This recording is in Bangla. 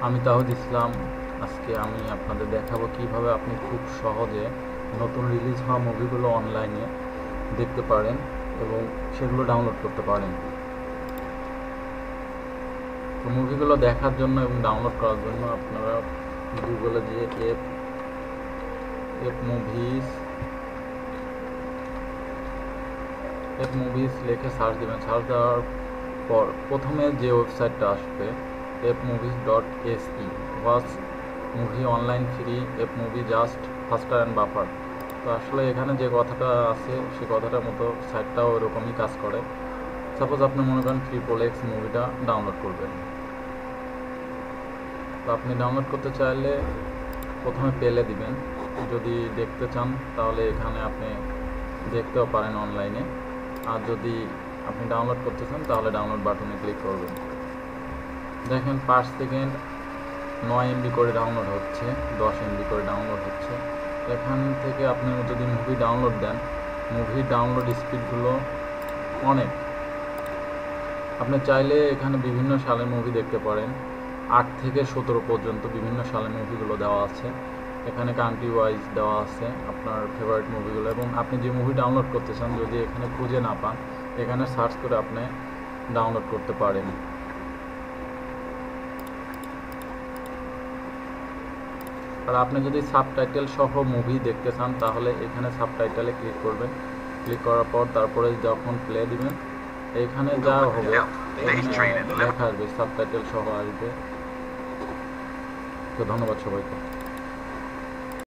আমি তাহিদ ইসলাম। আজকে আমি আপনাদের দেখাবো কিভাবে আপনি খুব সহজে নতুন রিলিজ হওয়া মুভিগুলো অনলাইনে দেখতে পারেন এবং সেগুলো ডাউনলোড করতে পারেন। তো মুভিগুলো দেখার জন্য এবং ডাউনলোড করার জন্য আপনারা গুগলে যে এফ মুভিজ লিখে সার্চ দেবেন। সার্চ দেওয়ার পর প্রথমে যে ওয়েবসাইটটা আসবে fmovies.se watch movie online free, F movie just ফাস্টার and buffer. তো আসলে এখানে যে কথাটা আছে সেই কথাটার মতো সাইটটাও এরকমই কাজ করে। সাপোজ আপনি মনে করেন XXX মুভিটা ডাউনলোড করবেন। তো আপনি ডাউনলোড করতে চাইলে প্রথমে পেলে দিবেন। যদি দেখতে চান তাহলে এখানে আপনি দেখতেও পারেন অনলাইনে, আর যদি আপনি ডাউনলোড করতে চান তাহলে ডাউনলোড বাটনে ক্লিক করবেন। দেখেন পার সেকেন্ড 9 MB করে ডাউনলোড হচ্ছে, 10 MB করে ডাউনলোড হচ্ছে। এখান থেকে আপনি যদি মুভি ডাউনলোড দেন, মুভি ডাউনলোড স্পিডগুলো অনেক। আপনি চাইলে এখানে বিভিন্ন সালের মুভি দেখতে পারেন, 8 থেকে 17 পর্যন্ত বিভিন্ন সালের মুভিগুলো দেওয়া আছে। এখানে কান্ট্রি ওয়াইজ দেওয়া আছে আপনার ফেভারিট মুভিগুলো, এবং আপনি যে মুভি ডাউনলোড করতে চান যদি এখানে খুঁজে না পান, এখানে সার্চ করে আপনি ডাউনলোড করতে পারেন। আর আপনি যদি সাবটাইটেল সহ মুভি দেখতে চান তাহলে এখানে সাবটাইটেলে ক্লিক করবেন। ক্লিক করার পর তারপরে যখন প্লে দিবেন এখানে যা হবে লেখা আসবে, সাবটাইটেল সহ আসবে। তো ধন্যবাদ সবাইকে।